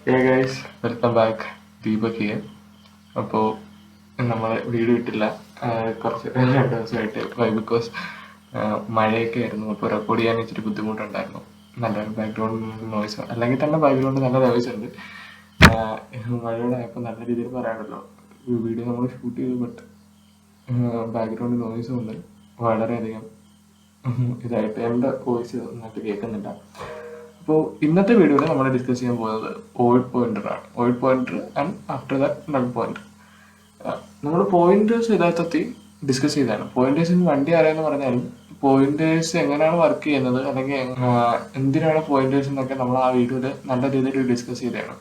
Hey guys, welcome back. Deepak here. അപ്പോൾ നമ്മൾ video ഇട്ടില്ല കുറച്ച് 2 ദിവസമായിട്ട് ബിക്കോസ് മഴയൊക്കെ ആയിരുന്നു. അപ്പോൾ റെക്കോർഡ് ചെയ്യാൻ ഇച്ചിരി ബുദ്ധിമുട്ടുണ്ടായിരുന്നു. നല്ല ബാക്ക്ഗ്രൗണ്ട് നോയ്സ് അല്ലെങ്കിൽ തന്നെ ബാക്ക്ഗ്രൗണ്ട് നല്ല നോയ്സ് ഉണ്ട്. മഴയുടെ ആയപ്പോൾ നല്ല രീതിയിൽ പറയാമല്ലോ, വീഡിയോ നമ്മൾ ഷൂട്ട് ചെയ്തു, ബട്ട് ബാക്ക്ഗ്രൗണ്ട് നോയ്സും ഉണ്ട് വളരെയധികം ഇതായിട്ട്. എൻ്റെ വോയിസ് നന്നായിട്ട് കേൾക്കുന്നില്ല. അപ്പോൾ ഇന്നത്തെ വീഡിയോയിൽ നമ്മൾ ഡിസ്കസ് ചെയ്യാൻ പോകുന്നത് വോയിഡ് പോയിന്റർ ആണ്. Void pointer and after that null pointer. നമ്മൾ പോയിന്റേഴ്സ് യഥാർത്ഥത്തിൽ ഡിസ്കസ് ചെയ്തതാണ്. പോയിന്റേഴ്സിന് വണ്ടി അറിയാമെന്ന് പറഞ്ഞാലും പോയിന്റേഴ്സ് എങ്ങനെയാണ് വർക്ക് ചെയ്യുന്നത് അല്ലെങ്കിൽ എന്തിനാണ് പോയിന്റേഴ്സ് എന്നൊക്കെ നമ്മൾ ആ വീഡിയോയിൽ നല്ല രീതിയിൽ ഡിസ്കസ് ചെയ്തതാണ്.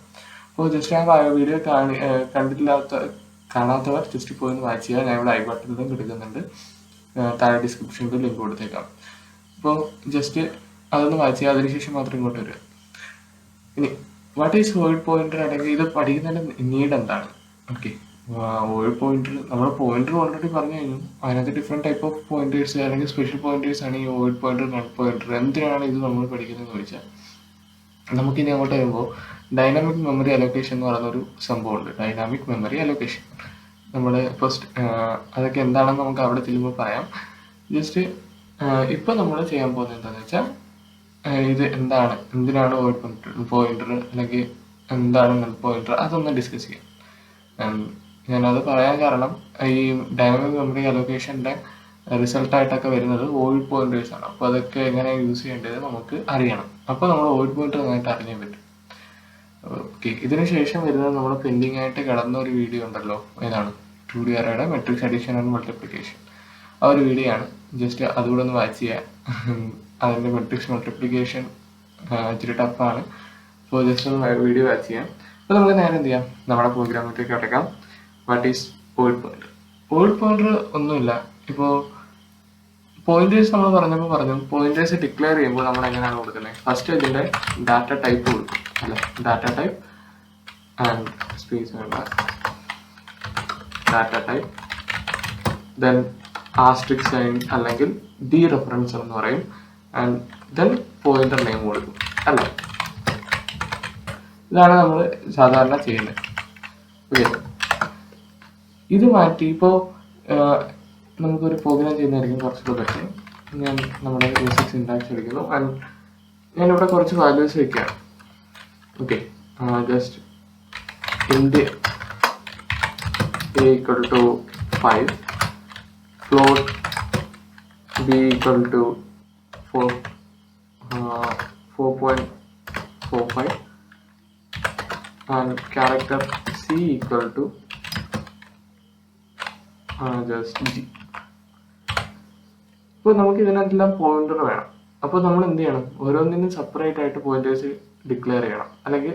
അപ്പോൾ ജസ്റ്റ് ആ വീഡിയോ കാണാത്തവർ ജസ്റ്റ് പോയി ഒന്ന് വാച്ച് ചെയ്യുക. ഞാൻ ഇവിടെ ഐ ബട്ടണിലും കൊടുക്കുന്നുണ്ട്, താഴെ ഡിസ്ക്രിപ്ഷനിൽ ലിങ്ക് കൊടുത്തേക്കാം. അപ്പോൾ ജസ്റ്റ് അതൊന്ന് വാച്ച് ചെയ്യുക, അതിനുശേഷം മാത്രം ഇങ്ങോട്ട് വരിക. ഇനി വാട്ട് ഈസ് വോയിഡ് പോയിന്റർ അല്ലെങ്കിൽ ഇത് പഠിക്കുന്നതിന്റെ നീഡ് എന്താണ്? ഓക്കെ, വോയിഡ് പോയിന്റർ നമ്മൾ പോയിന്റർ ഓൾറെഡി പറഞ്ഞു കഴിഞ്ഞു. അതിനകത്ത് ഡിഫറെന്റ് ടൈപ്പ് ഓഫ് പോയിന്റേഴ്സ് അല്ലെങ്കിൽ സ്പെഷ്യൽ പോയിന്റേഴ്സ് ആണ് ഈ വോയിഡ് പോയിന്റർ, നൾ പോയിന്റർ. എന്തിനാണ് ഇത് നമ്മൾ പഠിക്കുന്നതെന്ന് ചോദിച്ചാൽ, നമുക്കിനി അങ്ങോട്ട് വരുമ്പോൾ ഡൈനാമിക് മെമ്മറി അലോക്കേഷൻ എന്ന് പറയുന്നൊരു സംഭവമുണ്ട്. ഡൈനാമിക് മെമ്മറി അലോക്കേഷൻ നമ്മൾ ഫസ്റ്റ് അതൊക്കെ എന്താണെന്ന് നമുക്ക് അവിടെ ചെല്ലുമ്പോൾ പറയാം. ജസ്റ്റ് ഇപ്പം നമ്മൾ ചെയ്യാൻ പോകുന്നത് എന്താണെന്ന് വെച്ചാൽ, ഇത് എന്താണ്, എന്തിനാണ് വോയിഡ് പോയിന്റർ അല്ലെങ്കിൽ എന്താണ് നൾ പോയിന്റർ, അതൊന്ന് ഡിസ്കസ് ചെയ്യാം. ഞാനത് പറയാൻ കാരണം, ഈ ഡൈനാമിക് മെമ്മറി അലോക്കേഷൻ്റെ റിസൾട്ടായിട്ടൊക്കെ വരുന്നത് വോയിഡ് പോയിന്റേഴ്സ് ആണ്. അപ്പോൾ അതൊക്കെ എങ്ങനെയാണ് യൂസ് ചെയ്യേണ്ടത് നമുക്ക് അറിയണം. അപ്പോൾ നമ്മൾ വോയിഡ് പോയിന്റർ നന്നായിട്ട് അറിഞ്ഞേ പറ്റും. ഓക്കെ, ഇതിന് ശേഷം വരുന്നത് നമ്മൾ പെൻഡിങ് ആയിട്ട് കിടന്ന ഒരു വീഡിയോ ഉണ്ടല്ലോ, ഏതാണ് 2D അറേയുടെ മെട്രിക്സ് അഡീഷൻ ആൻഡ് മൾട്ടിപ്ലിക്കേഷൻ. ആ ഒരു വീഡിയോ ആണ്. ജസ്റ്റ് അതുകൂടെ ഒന്ന് വാച്ച് ചെയ്യുക. അതിൻ്റെ മെട്രിക്സ് മൾട്ടിപ്ലിക്കേഷൻ ഇച്ചിരി ടഫാണ്. അപ്പോൾ ജസ്റ്റ് ഒന്ന് വീഡിയോ വാച്ച് ചെയ്യാം. അപ്പോൾ നമുക്ക് നേരെ എന്ത് ചെയ്യാം, നമ്മുടെ പ്രോഗ്രാമിലേക്ക് കിടക്കാം. What is void pointer? Void pointer ഒന്നുമില്ല. ഇപ്പോൾ പോയിന്റേഴ്സ് നമ്മൾ പറഞ്ഞു പോയിന്റേഴ്സ് ഡിക്ലെയർ ചെയ്യുമ്പോൾ നമ്മൾ എങ്ങനെയാണ് കൊടുക്കുന്നത്? ഫസ്റ്റ് ഇതിൻ്റെ ഡാറ്റ ടൈപ്പ് കൊടുക്കും അല്ലെ, data type and space data type, then asterisk sign അല്ലെങ്കിൽ ഡി റെഫറൻസർ എന്ന് പറയും, ആൻഡ് ദെൻ പോയിന്റർ നെയിം കൊടുക്കും അല്ലേ. ഇതാണ് നമ്മൾ സാധാരണ ചെയ്യുന്നത്. ഓക്കെ, ഇത് മാറ്റി ഇപ്പോൾ നമുക്കൊരു പ്രോഗ്രാം ചെയ്യുന്നതായിരിക്കും കുറച്ചുകൂടെ ബെറ്റർ. ഞാൻ നമ്മുടെ ബേസിക് സിന്റാക്സ് എടുക്കുന്നു ആൻഡ് ഞാനിവിടെ കുറച്ച് വാല്യൂസ് വയ്ക്കുകയാണ്. Okay, just int a equal to 5, float b equal to 4.45 and character c equal to just g. ഇപ്പോൾ നമുക്ക് ഇതിനകത്തെല്ലാം പോയിന്റർ വേണം. അപ്പോൾ നമ്മൾ എന്ത് ചെയ്യണം, ഓരോന്നിനും സെപ്പറേറ്റ് ആയിട്ട് പോയിന്റേഴ്സ് ഡിക്ലെയർ ചെയ്യണം, അല്ലെങ്കിൽ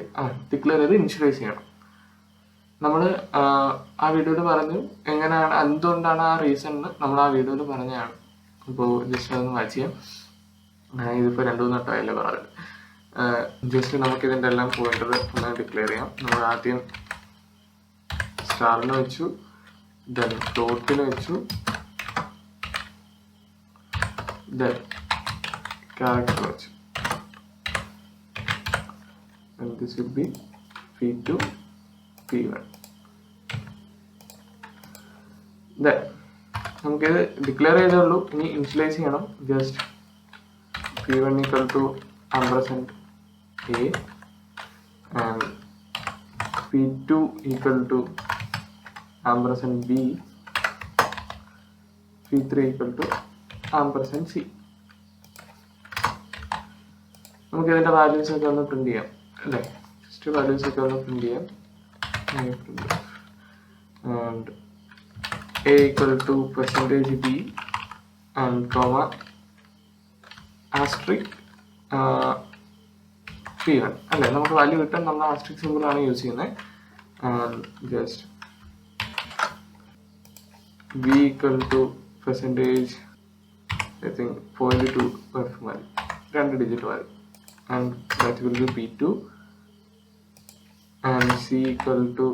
ഡിക്ലെയർ ചെയ്ത് ഇനിഷ്യലൈസ് ചെയ്യണം. നമ്മൾ ആ വീഡിയോയിൽ പറഞ്ഞു എങ്ങനെയാണ്, എന്തുകൊണ്ടാണ് ആ റീസൺ നമ്മൾ ആ വീഡിയോയിൽ പറഞ്ഞതാണ്. അപ്പോൾ ജസ്റ്റ് അതൊന്ന് വാച്ച് ചെയ്യാം. ഇതിപ്പോൾ 2-3 വട്ടമായല്ലേ പറഞ്ഞത്. ജസ്റ്റ് നമുക്കിതിൻ്റെ എല്ലാം പോയിന്റർ ഒന്ന് ഡിക്ലെയർ ചെയ്യാം. നമ്മൾ ആദ്യം സ്റ്റാറിന് വെച്ചു, ദെൻ ഫ്ലോട്ടിന് വെച്ചു, ദെൻ ക്യാരക്ടർ വെച്ചു. This will be p2 p1. നമുക്കിത് ഡിക്ലെയർ ചെയ്തേ ഇനി ഇനിഷ്യലൈസ് ചെയ്യണം. Just p1 equal to ampersand a and p2 equal to ampersand b, p3 equal to ampersand c. നമുക്കിതിൻ്റെ വാല്യൂസ് ഒക്കെ ഒന്ന് പ്രിന്റ് ചെയ്യാം അല്ലേ. ജസ്റ്റ് വാല്യൂസ് ഒക്കെ ഒന്ന് പ്രിന്റ് ചെയ്യാം. And a equal to percentage b and comma asterisk p1 അല്ലേ. നമുക്ക് വാല്യൂ കിട്ടാൻ നമ്മൾ ആസ്ട്രിക് സിമ്പിൾ ആണ് യൂസ് ചെയ്യുന്നത്. Just b equal to percentage I think 0.2 value, 2 digit value, and that will be p2 and c equal to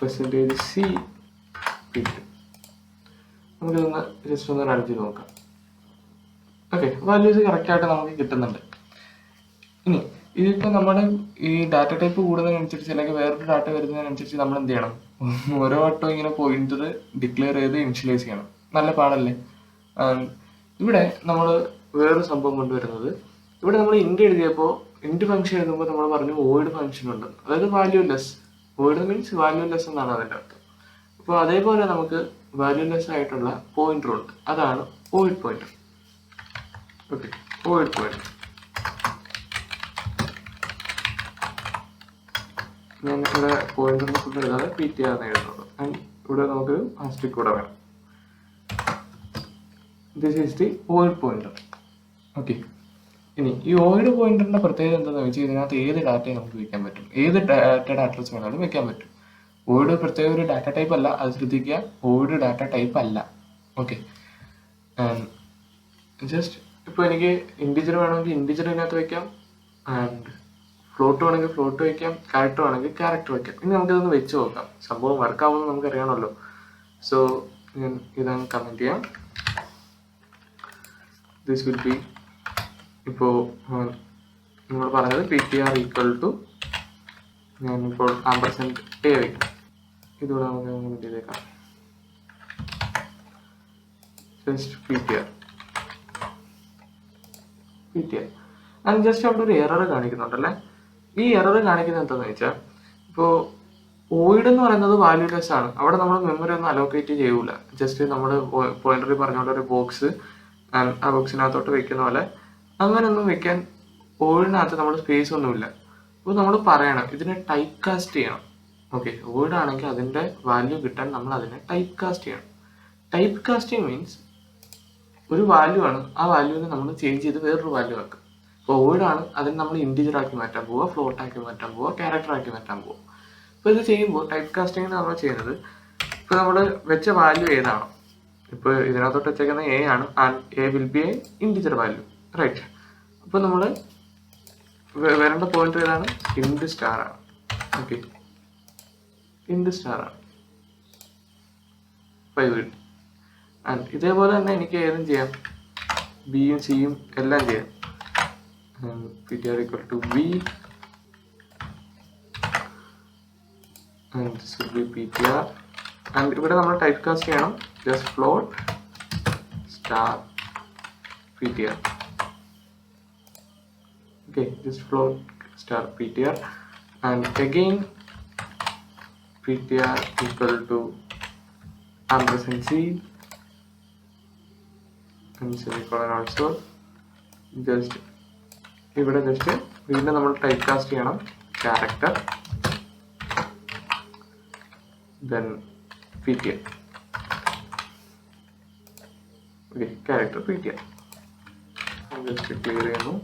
percentage c p2. നമുക്കിതൊന്ന് just ഒന്ന് run ചെയ്ത് നോക്കാം. ഓക്കെ, വാല്യൂസ് കറക്റ്റായിട്ട് നമുക്ക് കിട്ടുന്നുണ്ട്. ഇനി ഇതിപ്പോൾ നമ്മുടെ ഈ ഡാറ്റ ടൈപ്പ് കൂടുന്നതിനനുസരിച്ച് അല്ലെങ്കിൽ വേറൊരു ഡാറ്റ വരുന്നതിനനുസരിച്ച് നമ്മൾ എന്ത് ചെയ്യണം? ഓരോ വട്ടം ഇങ്ങനെ പോയിന്റർ ഡിക്ലെയർ ചെയ്ത് ഇനിഷ്യലൈസ് ചെയ്യണം. നല്ല പാടല്ലേ? ഇവിടെ നമ്മൾ വേറൊരു സംഭവം കൊണ്ടുവരുന്നത്, ഇവിടെ നമ്മൾ ഇൻറ്റ് എഴുതിയപ്പോൾ ഇൻറ്റ് ഫംഗ്ഷൻ എഴുതുമ്പോൾ നമ്മൾ പറഞ്ഞു വോയിഡ് ഫംഗ്ഷൻ ഉണ്ട്, അതായത് വാല്യൂലെസ്. വോയിഡ് മീൻസ് വാല്യൂലെസ് എന്നാണ് അതിൻ്റെ അർത്ഥം. അപ്പോൾ അതേപോലെ നമുക്ക് വാല്യൂലെസ് ആയിട്ടുള്ള പോയിന്റർ ഉണ്ട്, അതാണ് void pointer. Okay, void pointer. ഞാൻ ഇവിടെ പോയിന്ററിനെ ഫുൾ എഴുതാതെ PTR എന്ന് എഴുതുന്നത്. ആൻഡ് ഇവിടെ നമുക്കൊരു ആസ്റ്റിക് കൂടെ വേണം. This is the void pointer. Okay, ഇനി ഈ വോയിഡ് പോയിന്ററിന്റെ പ്രത്യേകത എന്താണെന്ന് വെച്ചാൽ ഇതിനകത്ത് ഏത് ഡാറ്റയും നമുക്ക് വെക്കാൻ പറ്റും, ഏത് ഡാറ്റയുടെ അഡ്രസ് വേണമെങ്കിലും വെക്കാൻ പറ്റും. വോയിഡ് പ്രത്യേക ഒരു ഡാറ്റ ടൈപ്പ് അല്ല, അത് ശ്രദ്ധിക്കുക, വോയിഡ് ഡാറ്റ ടൈപ്പ് അല്ല. ഓക്കെ, ജസ്റ്റ് ഇപ്പോൾ എനിക്ക് ഇൻഡിജർ വേണമെങ്കിൽ ഇൻഡിജർ ഇതിനകത്ത് വെക്കാം, ആൻഡ് ഫ്ലോട്ട് വേണമെങ്കിൽ ഫ്ലോട്ട് വയ്ക്കാം, ക്യാരക്ടർ വേണമെങ്കിൽ ക്യാരക്ടർ വയ്ക്കാം. ഇനി നമുക്കിതൊന്ന് വെച്ച് നോക്കാം, സംഭവം വർക്കാവുമെന്ന് നമുക്കറിയണമല്ലോ. സോ ഞാൻ ഇതാണ് കമൻറ്റ് ചെയ്യാം. ദിസ് വിൽ ബി, ഇപ്പോൾ നമ്മൾ പറഞ്ഞത് PTR ഈക്വൽ ടു, ഞാനിപ്പോൾ %A വയ്ക്കാം. ഇതുകൂടെ നമുക്ക് കമൻറ്റ് ചെയ്തേക്കാം. Just PTR. ആൻഡ് ജസ്റ്റ് അവിടെ ഒരു എറർ കാണിക്കുന്നുണ്ടല്ലേ. ഈ എറർ കാണിക്കുന്നത് എന്താണെന്ന് വെച്ചാൽ, ഇപ്പോൾ വോയിഡ് എന്ന് പറയുന്നത് വാല്യൂലെസ് ആണ്, അവിടെ നമ്മൾ മെമ്മറി ഒന്നും അലോക്കേറ്റ് ചെയ്യൂല. ജസ്റ്റ് നമ്മൾ പോയിന്ററിൽ പറഞ്ഞ ഒരു ബോക്സ്, ആ ബോക്സിനകത്തോട്ട് വെക്കുന്ന പോലെ അങ്ങനെയൊന്നും വെക്കാൻ വോയിഡിനകത്ത് നമ്മൾ സ്പേസ് ഒന്നുമില്ല. അപ്പോൾ നമ്മൾ പറയണം ഇതിനെ ടൈപ്പ് കാസ്റ്റ് ചെയ്യണം. ഓക്കെ, വോയിഡ് ആണെങ്കിൽ അതിൻ്റെ വാല്യൂ കിട്ടാൻ നമ്മൾ അതിനെ ടൈപ്പ് കാസ്റ്റ് ചെയ്യണം. ടൈപ്പ് കാസ്റ്റിംഗ് മീൻസ് ഒരു വാല്യൂ ആണ്, ആ വാല്യൂവിനെ നമ്മൾ ചേഞ്ച് ചെയ്ത് വേറൊരു വാല്യൂ ആക്കും. ഇപ്പോൾ വോയിഡ് ആണ്, അതിന് നമ്മൾ ഇൻറ്റിജർ ആക്കി മാറ്റാൻ പോവുക, ഫ്ലോട്ട് ആക്കി മാറ്റാൻ പോവുക, ക്യാരക്ടർ ആക്കി മാറ്റാൻ പോവുക. അപ്പോൾ ഇത് ചെയ്യുമ്പോൾ ടൈപ്പ് കാസ്റ്റിങ്ങിന് നമ്മൾ ചെയ്യുന്നത്, ഇപ്പോൾ നമ്മൾ വെച്ച വാല്യൂ ഏതാണോ, ഇപ്പോൾ ഇതിനകത്തോട്ട് വെച്ചേക്കുന്ന A ആണ്, and A will be a integer value, right. അപ്പോൾ നമ്മൾ വരേണ്ട പോയിന്റർ ഏതാണ്? ഇൻറ്റ് സ്റ്റാർ ആണ്. ഓക്കെ, ഇൻറ്റ് സ്റ്റാർ ആണ് 5 കിട്ടും. ആൻഡ് ഇതേപോലെ തന്നെ എനിക്ക് ഏതും ചെയ്യാം, ബിയും സിയും എല്ലാം ചെയ്യാം. PTR equal to B, and this will be PTR. And ഇവിടെ നമ്മൾ ടൈപ്പ് കാസ്റ്റ് ചെയ്യണം, just float star PTR. Okay, just float star PTR, and again PTR equal to %C and semicolon also. Just ഇവിടെ just വീണ്ടും നമ്മൾ type cast ചെയ്യണം, character, then PTR. Okay, character PTR just clear ചെയ്യുന്നു.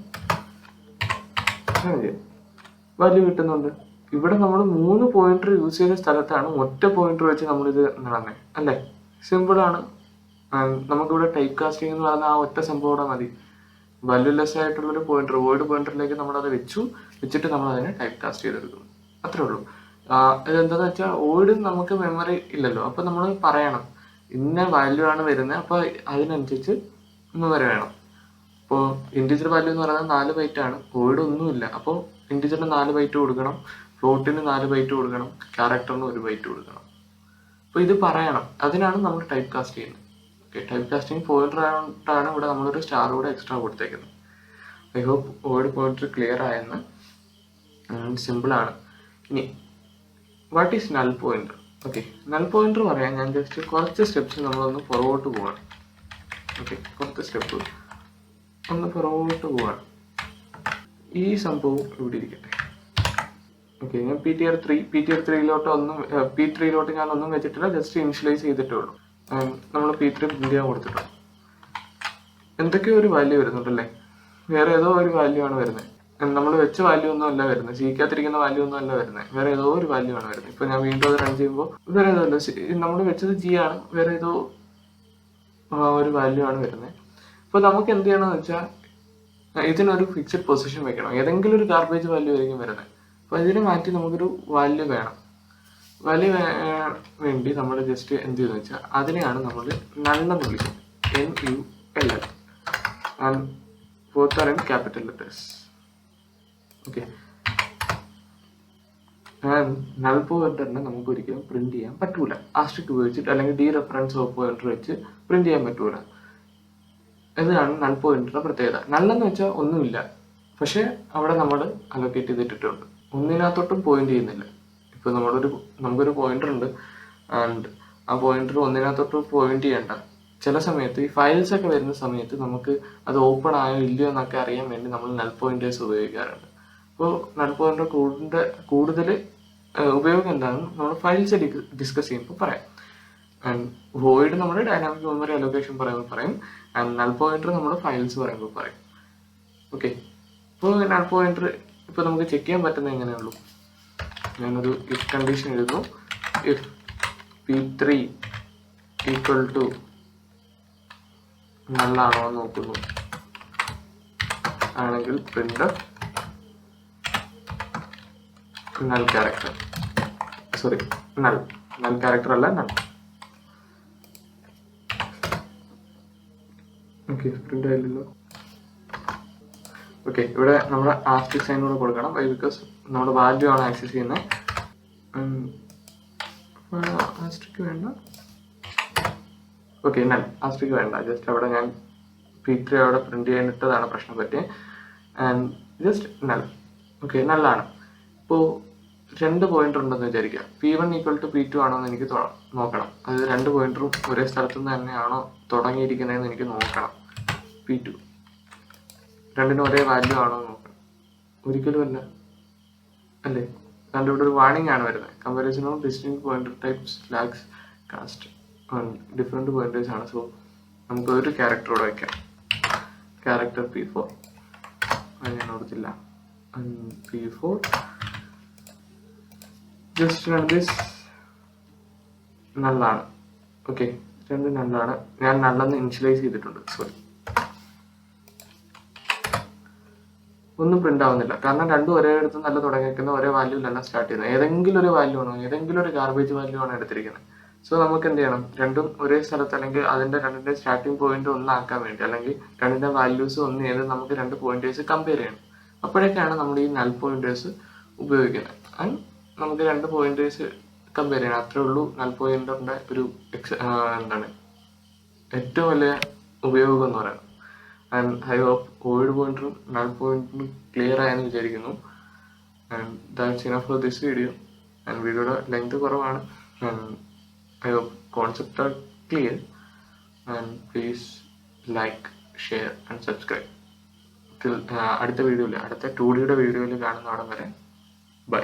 Value കിട്ടുന്നുണ്ട്. ഇവിടെ നമ്മൾ 3 pointer use ചെയ്ത സ്ഥലത്താണ് ഒറ്റ പോയിന്റർ വെച്ച് നമ്മളിത് നടന്നേ, അല്ലേ? സിമ്പിളാണ്. നമുക്കിവിടെ ടൈപ്പ് കാസ്റ്റിംഗ് എന്ന് പറഞ്ഞാൽ ആ ഒറ്റ സംഭവം കൂടെ മതി. വാല്യൂലെസ് ആയിട്ടുള്ളൊരു പോയിന്റർ, വോയിഡ് പോയിന്ററിലേക്ക് നമ്മളത് വെച്ചിട്ട് നമ്മൾ അതിനെ ടൈപ്പ് കാസ്റ്റ് ചെയ്തെടുക്കുന്നു, അത്രേ ഉള്ളൂ. ഇതെന്താന്ന് വെച്ചാൽ വോയിഡ് നമുക്ക് മെമ്മറി ഇല്ലല്ലോ, അപ്പോൾ നമ്മൾ പറയണം ഇന്ന വാല്യൂ ആണ് വരുന്നത്, അപ്പോൾ അതിനനുസരിച്ച് മെമ്മറി വേണം. ഇപ്പോൾ ഇൻറ്റിജർ വാല്യൂ എന്ന് പറയുന്നത് 4 ബൈറ്റ് ആണ്, വോയിഡ് ഒന്നുമില്ല, അപ്പോൾ ഇൻറ്റിജറിന് 4 ബൈറ്റ് കൊടുക്കണം, ഫ്ലോട്ടിന് 4 ബൈറ്റ് കൊടുക്കണം, ക്യാരക്ടറിന് 1 ബൈറ്റ് കൊടുക്കണം. അപ്പോൾ ഇത് പറയണം, അതിനാണ് നമ്മൾ ടൈപ്പ് കാസ്റ്റ് ചെയ്യുന്നത്. ഓക്കെ, ടൈപ്പ് കാസ്റ്റിംഗ് പോയിന്റർ ആയിട്ടാണ് ഇവിടെ നമ്മളൊരു സ്റ്റാർ കൂടെ എക്സ്ട്രാ കൊടുത്തേക്കുന്നത്. I hope void pointer clear ആയെന്ന്. സിമ്പിളാണ്. ഇനി what is null pointer? Okay, null pointer പറയാൻ ഞാൻ ജസ്റ്റ് കുറച്ച് സ്റ്റെപ്സ് നമ്മളൊന്ന് പുറകോട്ട് പോവാണ്. ഓക്കെ, കുറച്ച് സ്റ്റെപ്പ് ഒന്ന് പുറകോട്ട് പോവാണ്. ഈ സംഭവം ഇവിടെ ഇരിക്കട്ടെ. ഓക്കെ, ഞാൻ PTR 3 ഞാൻ ഒന്നും വെച്ചിട്ടില്ല, ജസ്റ്റ് ഇനിഷ്യലൈസ് ചെയ്തിട്ടേ ഉള്ളൂ. നമ്മൾ P3 പ്രിന്റ് ചെയ്യാൻ കൊടുത്തിട്ടുണ്ട്. എന്തൊക്കെയോ ഒരു വാല്യൂ വരുന്നുണ്ടല്ലേ, വേറെ ഏതോ ഒരു വാല്യൂ ആണ് വരുന്നത്. നമ്മൾ വെച്ച വാല്യൂ ഒന്നും അല്ല വരുന്നത്, സീക്കാത്തിരിക്കുന്ന വാല്യൂ ഒന്നും അല്ല വരുന്നത്, വേറെ ഏതോ ഒരു വാല്യൂ ആണ് വരുന്നത്. ഇപ്പൊ ഞാൻ വീണ്ടും അത് റൺ ചെയ്യുമ്പോൾ വേറെ ഏതോ അല്ല, നമ്മൾ വെച്ചത് G ആണ്, വേറെ ഏതോ ഒരു വാല്യൂ ആണ് വരുന്നത്. അപ്പോൾ നമുക്ക് എന്ത് ചെയ്യണമെന്ന് വെച്ചാൽ ഇതിനൊരു ഫിക്സഡ് പൊസിഷൻ വെക്കണം, ഏതെങ്കിലും ഒരു ഗാർബേജ് വാല്യൂ ആയിരിക്കും വരുന്നത്. അപ്പോൾ ഇതിനെ മാറ്റി നമുക്കൊരു വാല്യൂ വേണം. വാല്യൂ വേണ്ടി നമ്മൾ ജസ്റ്റ് എന്ത് ചെയ്യുന്നത് വെച്ചാൽ അതിനെയാണ് നമ്മൾ നള്ളെന്ന് വിളിക്കുന്നത്, NULL, and both are in capital letters. Okay. Null പോയിന്ററിനെ നമുക്ക് ഒരിക്കലും പ്രിന്റ് ചെയ്യാൻ പറ്റൂല. ആസ്ട്രിക് ഉപയോഗിച്ചിട്ട് അല്ലെങ്കിൽ ഡി റെഫറൻസ് ഓഫ് പോയിന്റർ വെച്ച് പ്രിന്റ് ചെയ്യാൻ പറ്റൂല. ഇതാണ് നൾ പോയിന്ററിന്റെ പ്രത്യേകത. നല്ലെന്ന് വെച്ചാൽ ഒന്നുമില്ല, പക്ഷെ അവിടെ നമ്മൾ അലൊക്കേറ്റ് ചെയ്തിട്ടിട്ടുണ്ട്, ഒന്നിനകത്തോട്ടും പോയിന്റ് ചെയ്യുന്നില്ല. ഇപ്പൊ നമുക്കൊരു പോയിന്റർ ഉണ്ട് ആൻഡ് ആ പോയിന്റർ ഒന്നിനകത്തോട്ടും പോയിന്റ് ചെയ്യണ്ട. ചില സമയത്ത് ഈ ഫയൽസ് ഒക്കെ വരുന്ന സമയത്ത് നമുക്ക് അത് ഓപ്പൺ ആയോ ഇല്ലയോ എന്നൊക്കെ അറിയാൻ വേണ്ടി നമ്മൾ നൾ പോയിന്റേഴ്സ് ഉപയോഗിക്കാറുണ്ട്. അപ്പോൾ നൾ പോയിന്റർ കൂടുതൽ ഉപയോഗം എന്താണെന്ന് നമ്മൾ ഫയൽസ് ഡിസ്കസ് ചെയ്യുമ്പോൾ പറയാം. ആൻഡ് വോയിഡ് നമ്മൾ ഡൈനാമിക് മെമ്മറി അലൊക്കേഷൻ പറയുമ്പോൾ പറയും, ആൻഡ് നൾ പോയിന്റർ നമ്മൾ ഫയൽസ് പറയുമ്പോൾ പറയും. ഓക്കെ. ഇപ്പോൾ നൾ പോയിന്റർ ഇപ്പോൾ നമുക്ക് ചെക്ക് ചെയ്യാൻ പറ്റുന്നത് എങ്ങനെയുള്ളൂ. ഞാനൊരു ഇഫ് കണ്ടീഷൻ എഴുതുന്നു. ഇഫ് p3 ഈക്വൽ ടു നല്ലാണോ എന്ന് നോക്കുന്നു. ആണെങ്കിൽ print null character, sorry null character അല്ല നൾ. ഓക്കെ, പ്രിന്റ് ആയില്ലല്ലോ. ഓക്കെ, ഇവിടെ നമ്മുടെ ആസ്ട്രിക് സൈൻ കൂടെ കൊടുക്കണം. ബിക്കോസ് നമ്മുടെ വാല്യൂ ആണ് ആക്സസ് ചെയ്യുന്നത്. ആസ്ട്രിക് വേണ്ട. ഓക്കെ, നൾ ആസ്ട്രിക് വേണ്ട. ജസ്റ്റ് അവിടെ ഞാൻ p3 അവിടെ പ്രിന്റ് ചെയ്യാനിട്ടതാണ് പ്രശ്നം പറ്റിയത്. And just null. ഓക്കെ, നല്ലാണ്. ഇപ്പോൾ 2 പോയിന്റർ ഉണ്ടെന്ന് വിചാരിക്കുക. p1 ഈക്വൽ ടു p2 ആണോ എന്ന് എനിക്ക് നോക്കണം. അതായത് 2 പോയിന്ററും ഒരേ സ്ഥലത്ത് നിന്ന് തന്നെയാണോ തുടങ്ങിയിരിക്കുന്നതെന്ന് എനിക്ക് നോക്കണം. p2 രണ്ടിനും ഒരേ വാല്യൂ ആണോ എന്ന് നോക്കണം. ഒരിക്കലും അല്ല, അല്ലേ? കാരണം ഇവിടെ ഒരു വാർണിംഗ് ആണ് വരുന്നത്. Comparison of distinct pointer types lacks cast different pointers ആണ്. സോ നമുക്ക് ഒരു ക്യാരക്ടറോടെ വയ്ക്കാം. ക്യാരക്ടർ p4 അത് ഞാൻ ഓർത്തില്ല. p4 just run this. നല്ലാണ്. ഓക്കെ, രണ്ടും നല്ലാണ്. ഞാൻ നല്ലെന്ന് ഇനിഷ്യലൈസ് ചെയ്തിട്ടുണ്ട്. സോറി, ഒന്നും പ്രിന്റ് ആവുന്നില്ല. കാരണം രണ്ടും ഒരേ അടുത്ത് നല്ല തുടങ്ങിയിരിക്കുന്ന ഒരേ വാല്യൂലല്ല സ്റ്റാർട്ട് ചെയ്യുന്നത്. ഏതെങ്കിലും ഒരു വാല്യൂ ആണോ, ഏതെങ്കിലും ഒരു ഗാർബേജ് വാല്യൂ ആണ് എടുത്തിരിക്കുന്നത്. സോ നമുക്ക് എന്ത് ചെയ്യണം, രണ്ടും ഒരേ സ്ഥലത്ത് അല്ലെങ്കിൽ അതിന്റെ രണ്ടിന്റെ സ്റ്റാർട്ടിംഗ് പോയിന്റ് ഒന്നാക്കാൻ വേണ്ടി, അല്ലെങ്കിൽ രണ്ടിന്റെ വാല്യൂസ് ഒന്ന് ചെയ്ത് നമുക്ക് 2 പോയിന്റേഴ്സ് കമ്പയർ ചെയ്യണം. അപ്പോഴേക്കാണ് നമ്മൾ ഈ നൾ പോയിന്റേഴ്സ് ഉപയോഗിക്കുന്നത്. ആൻഡ് നമുക്ക് 2 പോയിന്റേഴ്സ് കമ്പയർ ചെയ്യണം. അത്രേ ഉള്ളൂ നൾ പോയിന്ററിന്റെ ഒരു എന്താണ് ഏറ്റവും വലിയ ഉപയോഗം എന്ന് പറയുന്നത്. ആൻഡ് ഐ ഹോപ്പ് വോയിഡ് പോയിന്ററും നൾ പോയിന്ററും ക്ലിയർ ആയെന്ന് വിചാരിക്കുന്നു. And that's enough for this video. And വീഡിയോയുടെ ലെങ്ത് കുറവാണ്. I hope concepts are clear, and please like, share and subscribe. അടുത്ത വീഡിയോയിൽ, അടുത്ത 2Dയുടെ വീഡിയോയിൽ കാണുന്നവിടെ വരെ ബൈ.